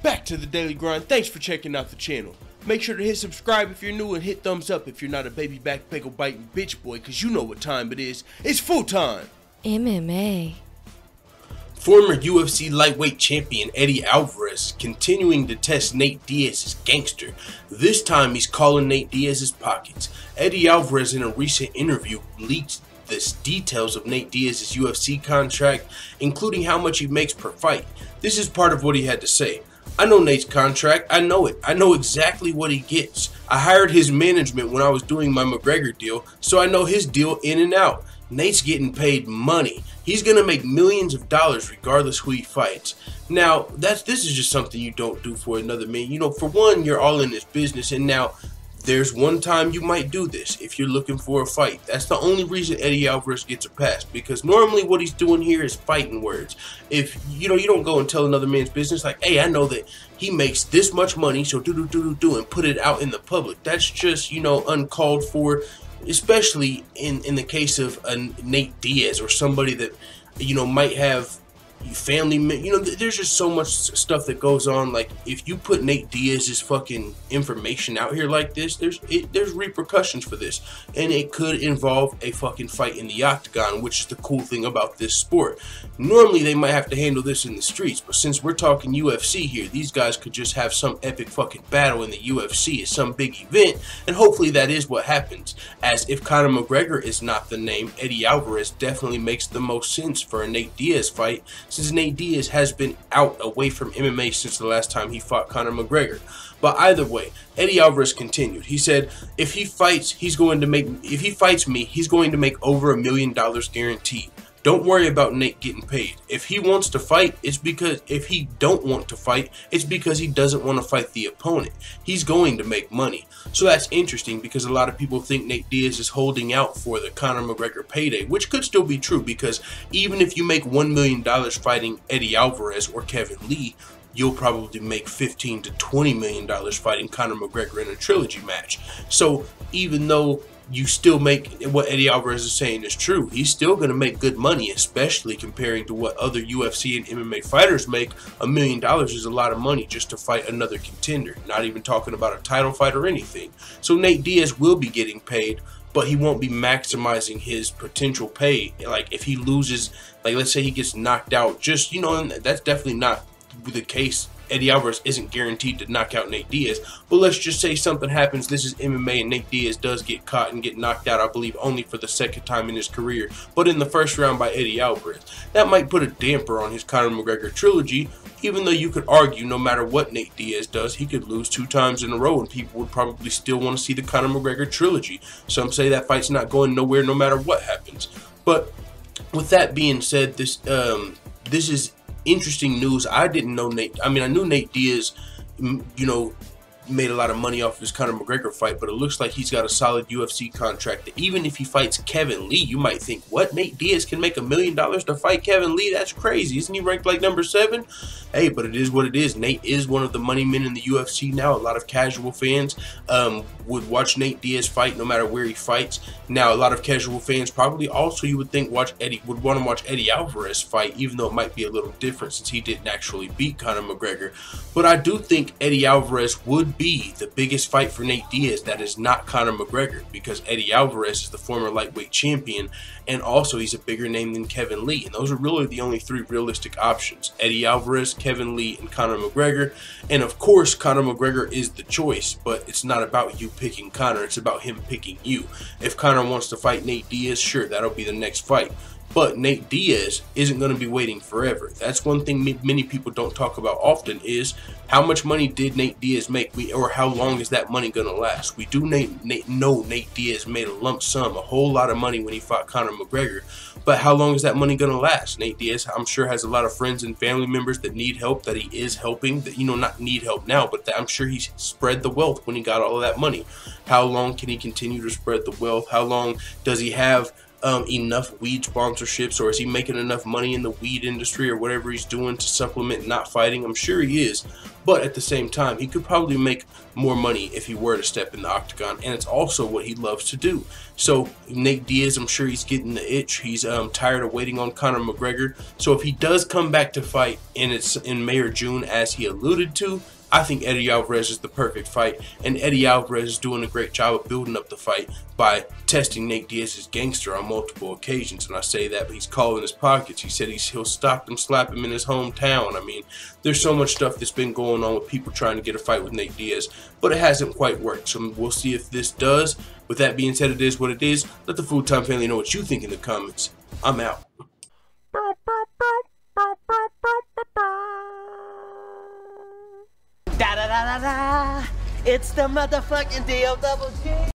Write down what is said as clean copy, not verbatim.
back to the Daily Grind. Thanks for checking out the channel. Make sure to hit subscribe if you're new and hit thumbs up if you're not a baby back pickle biting bitch boy, cause you know what time it is. It's full time. MMA. Former UFC lightweight champion Eddie Alvarez continuing to test Nate Diaz's gangster. This time he's calling Nate Diaz's pockets. Eddie Alvarez in a recent interview leaked the details of Nate Diaz's UFC contract, including how much he makes per fight. This is part of what he had to say. I know Nate's contract, I know it. I know exactly what he gets. I hired his management when I was doing my McGregor deal, so I know his deal in and out. Nate's getting paid money. He's going to make millions of dollars regardless who he fights. Now, this is just something you don't do for another man. You know, for one, you're all in this business, and now there's one time you might do this if you're looking for a fight. That's the only reason Eddie Alvarez gets a pass, because normally what he's doing here is fighting words. If you don't go and tell another man's business like, hey, I know that he makes this much money, so do and put it out in the public. That's just, uncalled for, especially in the case of Nate Diaz or somebody that might have family. There's just so much stuff that goes on. Like, if you put Nate Diaz's fucking information out here like this, there's repercussions for this, and it could involve a fucking fight in the octagon, which is the cool thing about this sport. Normally they might have to handle this in the streets, but since we're talking UFC here, these guys could just have some epic fucking battle in the UFC at some big event, and hopefully that is what happens. As if Conor McGregor is not the name, Eddie Alvarez definitely makes the most sense for a Nate Diaz fight, since Nate Diaz has been out away from MMA since the last time he fought Conor McGregor. But either way, Eddie Alvarez continued. He said, if he fights me, he's going to make over $1 million guaranteed. Don't worry about Nate getting paid. If he wants to fight, it's because if he don't want to fight, it's because he doesn't want to fight the opponent. He's going to make money. So that's interesting, because a lot of people think Nate Diaz is holding out for the Conor McGregor payday, which could still be true, because even if you make $1 million fighting Eddie Alvarez or Kevin Lee, you'll probably make $15 to $20 million fighting Conor McGregor in a trilogy match. So even though you still make what Eddie Alvarez is saying is true, he's still going to make good money, especially comparing to what other UFC and MMA fighters make. $1 million is a lot of money just to fight another contender, not even talking about a title fight or anything. So Nate Diaz will be getting paid, but he won't be maximizing his potential pay. Like, if he loses, like let's say he gets knocked out, just, and that's definitely not the case. Eddie Alvarez isn't guaranteed to knock out Nate Diaz, but let's just say something happens. This is MMA and Nate Diaz does get caught and get knocked out, I believe only for the second time in his career, but in the first round by Eddie Alvarez. That might put a damper on his Conor McGregor trilogy, even though you could argue no matter what Nate Diaz does, he could lose 2 times in a row and people would probably still want to see the Conor McGregor trilogy. Some say that fight's not going nowhere no matter what happens. But with that being said, this is interesting news. I didn't know Nate. I knew Nate Diaz, made a lot of money off his Conor McGregor fight, but it looks like he's got a solid UFC contract. Even if he fights Kevin Lee, you might think, what? Nate Diaz can make $1 million to fight Kevin Lee? That's crazy. Isn't he ranked like number 7? Hey, but it is what it is. Nate is one of the money men in the UFC now. A lot of casual fans would watch Nate Diaz fight no matter where he fights. Now, a lot of casual fans probably also, you would think, would want to watch Eddie Alvarez fight, even though it might be a little different since he didn't actually beat Conor McGregor. But I do think Eddie Alvarez would be the biggest fight for Nate Diaz that is not Conor McGregor, because Eddie Alvarez is the former lightweight champion, and also he's a bigger name than Kevin Lee, and those are really the only 3 realistic options: Eddie Alvarez, Kevin Lee, and Conor McGregor. And of course Conor McGregor is the choice, but it's not about you picking Conor, it's about him picking you. If Conor wants to fight Nate Diaz, sure, that'll be the next fight. But Nate Diaz isn't going to be waiting forever. That's one thing many people don't talk about often, is how much money did Nate Diaz make, or how long is that money going to last? We do know Nate Diaz made a lump sum, a whole lot of money when he fought Conor McGregor, but how long is that money going to last? Nate Diaz, I'm sure, has a lot of friends and family members that need help, that he is helping, that, not need help now, but that I'm sure he spread the wealth when he got all of that money. How long can he continue to spread the wealth? How long does he have enough weed sponsorships, or is he making enough money in the weed industry or whatever he's doing to supplement not fighting? I'm sure he is, but at the same time, he could probably make more money if he were to step in the octagon, and it's also what he loves to do. So Nate Diaz, I'm sure he's getting the itch. He's tired of waiting on Conor McGregor. So if he does come back to fight, and it's in May or June as he alluded to, I think Eddie Alvarez is the perfect fight, and Eddie Alvarez is doing a great job of building up the fight by testing Nate Diaz's gangster on multiple occasions. And I say that, but he's calling his pockets. He said he'll stop him, slap him in his hometown. I mean, there's so much stuff that's been going on with people trying to get a fight with Nate Diaz, but it hasn't quite worked. So we'll see if this does. With that being said, it is what it is. Let the Full Time family know what you think in the comments. I'm out. Da da da da da. It's the motherfucking DOG.